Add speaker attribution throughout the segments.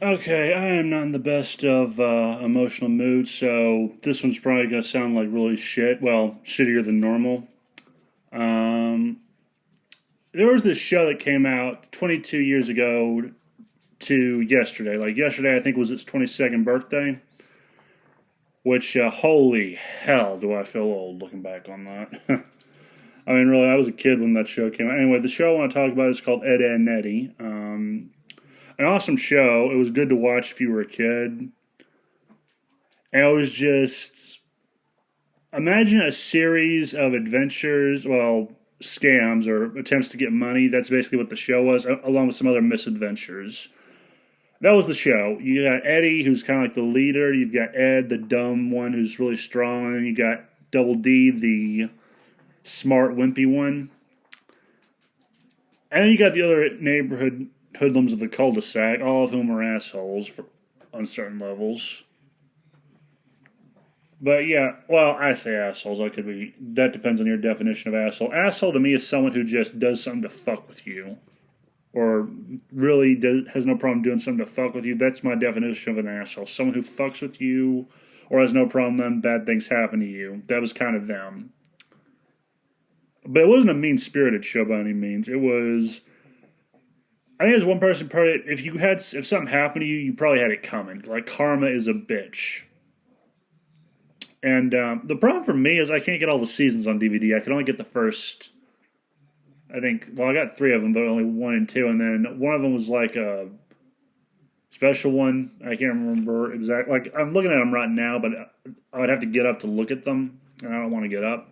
Speaker 1: Okay, I am not in the best of emotional moods, so this one's probably going to sound like really shit. Well, shittier than normal. Um, there was this show that came out 22 years ago to yesterday. Like yesterday, I think was its 22nd birthday. Which, holy hell, do I feel old looking back on that. I mean, really, I was a kid when that show came out. Anyway, the show I want to talk about is called Ed, Edd, and Eddy. An awesome show. It was good to watch if you were a kid. And it was just imagine a series of adventures, well, scams or attempts to get money. That's basically what the show was, along with some other misadventures. That was the show. You got Eddy, who's kind of like the leader. You've got Ed, the dumb one, who's really strong. And then you got Double D, the smart, wimpy one. And then you got the other neighborhood hoodlums of the cul-de-sac, all of whom are assholes on certain levels. But yeah, well, I say assholes. I could be. That depends on your definition of asshole. Asshole to me is someone who just does something to fuck with you, or really has no problem doing something to fuck with you. That's my definition of an asshole. Someone who fucks with you, or has no problem letting bad things happen to you. That was kind of them. But it wasn't a mean spirited show by any means. It was. I think as one person put it, if something happened to you, you probably had it coming. Like karma is a bitch. And the problem for me is I can't get all the seasons on DVD. I can only get the first. I think. Well, I got three of them, but only one and two, and then one of them was like a special one. I can't remember exactly. Like I'm looking at them right now, but I would have to get up to look at them, and I don't want to get up.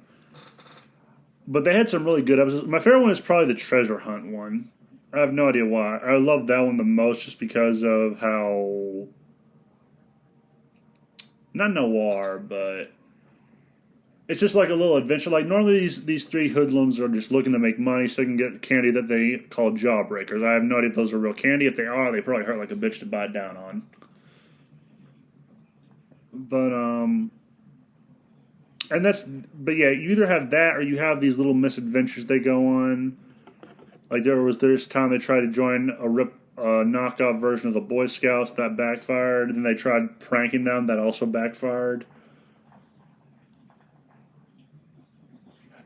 Speaker 1: But they had some really good episodes. My favorite one is probably the treasure hunt one. I have no idea why. I love that one the most, just because of how not noir, but it's just like a little adventure. Like normally these three hoodlums are just looking to make money so they can get candy that they call jawbreakers. I have no idea if those are real candy. If they are, they probably hurt like a bitch to bite down on. But but yeah, you either have that or you have these little misadventures they go on. Like there was this time they tried to join a knockoff version of the Boy Scouts that backfired, and then they tried pranking them that also backfired.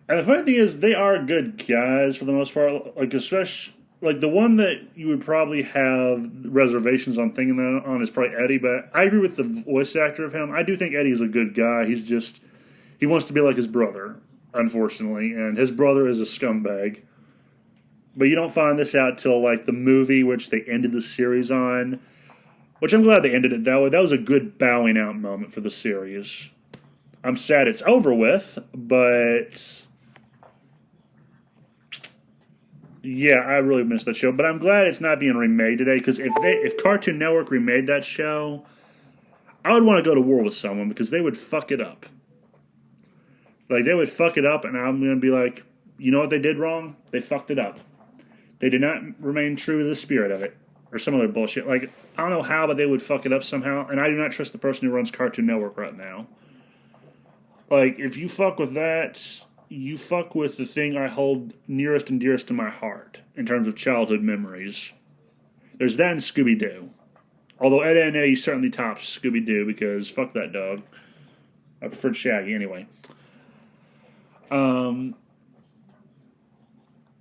Speaker 1: And the funny thing is, they are good guys for the most part. Like especially like the one that you would probably have reservations on thinking that on is probably Eddy. But I agree with the voice actor of him. I do think Eddie's a good guy. He wants to be like his brother, unfortunately, and his brother is a scumbag. But you don't find this out till like the movie, which they ended the series on. Which I'm glad they ended it that way. That was a good bowing out moment for the series. I'm sad it's over with, but yeah, I really missed that show, but I'm glad it's not being remade today. Because if Cartoon Network remade that show, I would want to go to war with someone because they would fuck it up. Like they would fuck it up, and I'm gonna be like, you know what they did wrong? They fucked it up. They did not remain true to the spirit of it, or some other bullshit. Like I don't know how, but they would fuck it up somehow, and I do not trust the person who runs Cartoon Network right now. Like if you fuck with that, you fuck with the thing I hold nearest and dearest to my heart in terms of childhood memories. There's that and Scooby Doo. Although Ed, Edd and Eddy certainly tops Scooby Doo because fuck that dog. I preferred Shaggy anyway. Um,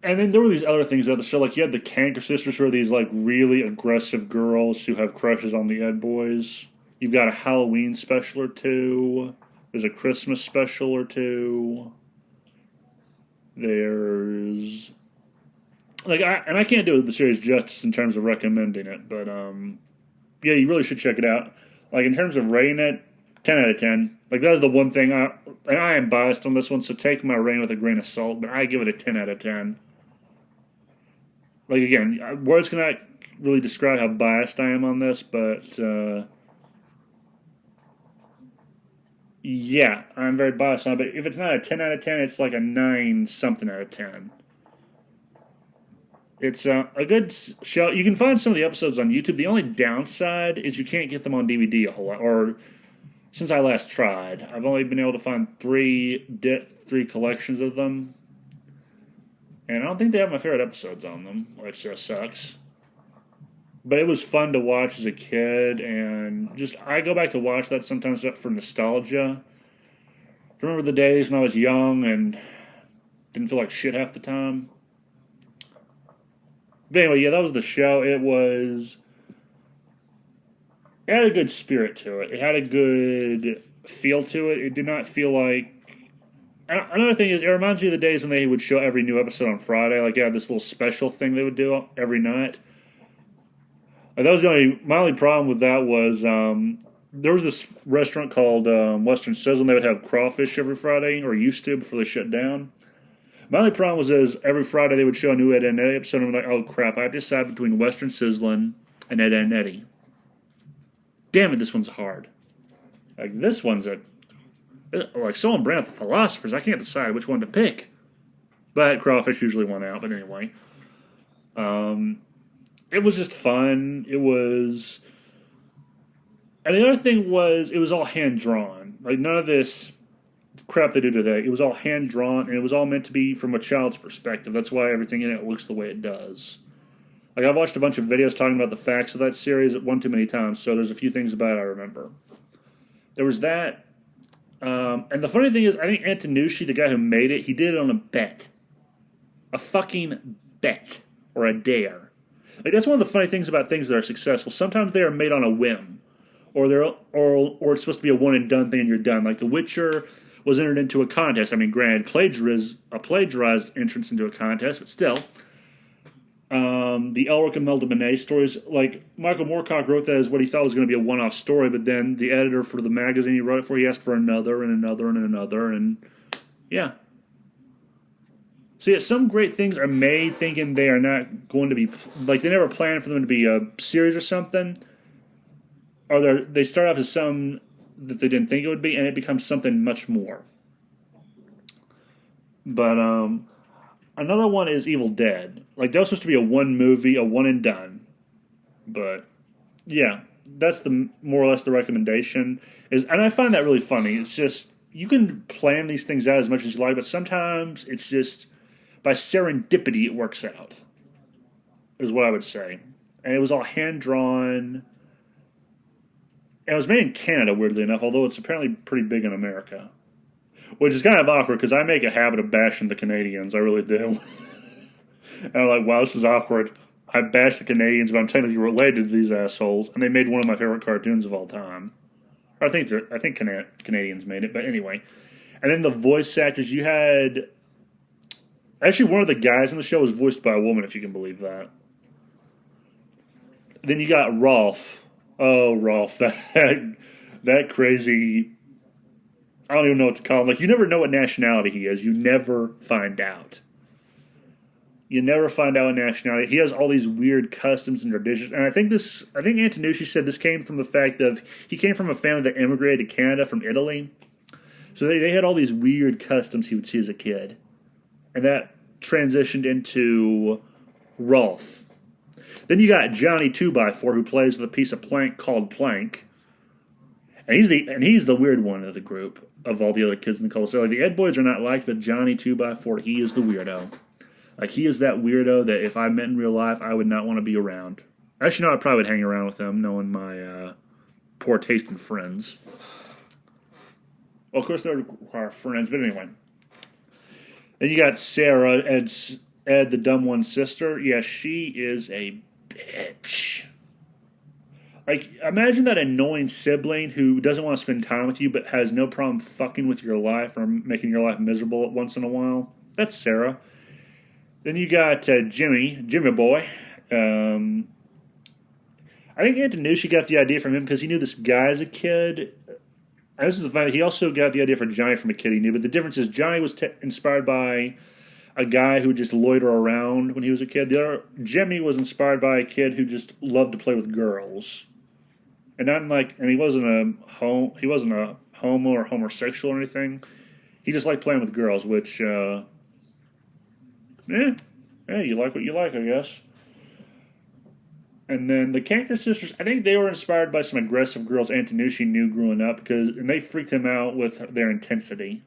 Speaker 1: and then there were these other things about the show. Like you had the Canker Sisters, who are these like really aggressive girls who have crushes on the Ed boys. You've got a Halloween special or two. There's a Christmas special or two. There's I can't do the series justice in terms of recommending it, but yeah, you really should check it out. Like in terms of rating it, 10 out of 10. Like that is the one thing and I am biased on this one, so take my rating with a grain of salt. But I give it a 10 out of 10. Like again, words cannot really describe how biased I am on this, but yeah, I'm very biased on it. But if it's not a 10 out of 10, it's like a 9 something out of 10. It's a good show. You can find some of the episodes on YouTube. The only downside is you can't get them on DVD a whole lot. Or since I last tried, I've only been able to find three collections of them, and I don't think they have my favorite episodes on them, which sucks. But it was fun to watch as a kid, and just I go back to watch that sometimes for nostalgia. Remember the days when I was young and didn't feel like shit half the time. But anyway, yeah, that was the show. It had a good spirit to it. It had a good feel to it. It did not feel like. Another thing is, it reminds me of the days when they would show every new episode on Friday. Like, they had this little special thing they would do every night. And that was my only problem with that was there was this restaurant called Western Sizzle, and they would have crawfish every Friday, or used to before they shut down. My only problem was every Friday they would show a new Ed, Edd episode, and I'm like, oh crap, I have to decide between Western Sizzling and Ed, and Eddy. Damn it, this one's hard. Like, this one's like someone bring out the philosophers. I can't decide which one to pick. But crawfish usually won out. But anyway, it was just fun. It was, and the other thing was, it was all hand drawn. Like, none of this crap they do today. It was all hand drawn, and it was all meant to be from a child's perspective. That's why everything in it looks the way it does. Like, I've watched a bunch of videos talking about the facts of that series one too many times, so there's a few things about it I remember. There was that. And the funny thing is, I think Antonucci, the guy who made it, he did it on a bet. A fucking bet. Or a dare. Like, that's one of the funny things about things that are successful. Sometimes they are made on a whim. Or it's supposed to be a one-and-done thing and you're done. Like, The Witcher was entered into a contest. I mean, granted, a plagiarized entrance into a contest, but still. The Elric and Imelda Monet stories, like, Michael Moorcock wrote that as what he thought was going to be a one-off story, but then the editor for the magazine he wrote it for, he asked for another and another and another, and yeah. So yeah, some great things are made thinking they are not going to be, like, they never planned for them to be a series or something, or they start off as something that they didn't think it would be, and it becomes something much more. But, another one is Evil Dead. Like, that was supposed to be a one movie, a one and done. But, yeah, that's more or less the recommendation. And I find that really funny. It's just, you can plan these things out as much as you like, but sometimes it's just, by serendipity, it works out, is what I would say. And it was all hand-drawn. And it was made in Canada, weirdly enough, although it's apparently pretty big in America. Which is kind of awkward, because I make a habit of bashing the Canadians. I really do. And I'm like, wow, this is awkward. I bash the Canadians, but I'm technically related to these assholes. And they made one of my favorite cartoons of all time. I think Canadians made it, but anyway. And then the voice actors, you had... Actually, one of the guys in the show was voiced by a woman, if you can believe that. Then you got Rolf. Oh, Rolf. That crazy... I don't even know what to call him. Like, you never know what nationality he is. You never find out. You never find out what nationality. He has all these weird customs and traditions. And I think Antonucci said this came from the fact of he came from a family that immigrated to Canada from Italy. So they had all these weird customs he would see as a kid. And that transitioned into Rolf. Then you got Johnny 2x4, who plays with a piece of plank called Plank. And he's the weird one of the group, of all the other kids in the cult. So like, the Ed boys are not liked, but Johnny 2x4, he is the weirdo. Like, he is that weirdo that if I met in real life, I would not want to be around. Actually, no, I probably would hang around with him, knowing my poor taste in friends. Well, of course, they would require friends, but anyway. Then you got Sarah, Ed, the dumb one's sister. Yeah, she is a bitch. Like, imagine that annoying sibling who doesn't want to spend time with you but has no problem fucking with your life or making your life miserable once in a while. That's Sarah. Then you got Jimmy boy. I think Antonucci got the idea from him because he knew this guy as a kid. And this is the fact, he also got the idea for Johnny from a kid he knew. But the difference is Johnny was inspired by a guy who would just loiter around when he was a kid. The other, Jimmy was inspired by a kid who just loved to play with girls. And he wasn't a homo or homosexual or anything. He just liked playing with girls, which, you like what you like, I guess. And then the Canker sisters, I think they were inspired by some aggressive girls Antonucci knew growing up, and they freaked him out with their intensity.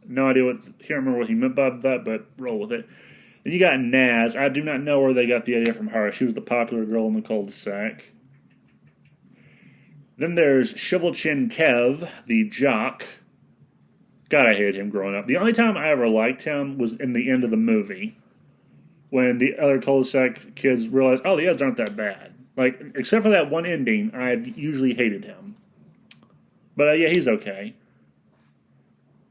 Speaker 1: No idea can't remember what he meant by that, but roll with it. Then you got Naz. I do not know where they got the idea from her. She was the popular girl in the cul-de-sac. Then there's Shovel Chin Kev, the jock. God, I hated him growing up. The only time I ever liked him was in the end of the movie, when the other cul-de-sac kids realized, oh, the Edds aren't that bad. Like, except for that one ending, I usually hated him. But yeah, he's okay.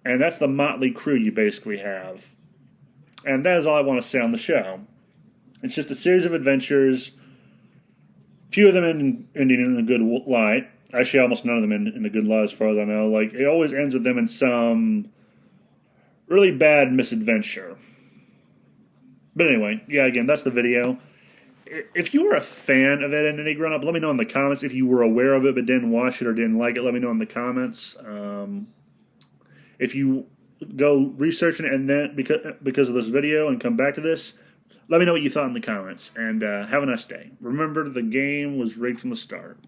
Speaker 1: And that's the motley crew you basically have. And that is all I want to say on the show. It's just a series of adventures, few of them ending in a good light. Actually, almost none of them in a good light as far as I know. Like, it always ends with them in some really bad misadventure. But anyway, yeah, again, that's the video. If you were a fan of Ed, Edd and Eddy growing up, let me know in the comments. If you were aware of it but didn't watch it or didn't like it, let me know in the comments. If you go researching it and then because of this video and come back to this, let me know what you thought in the comments. And have a nice day. Remember, the game was rigged from the start.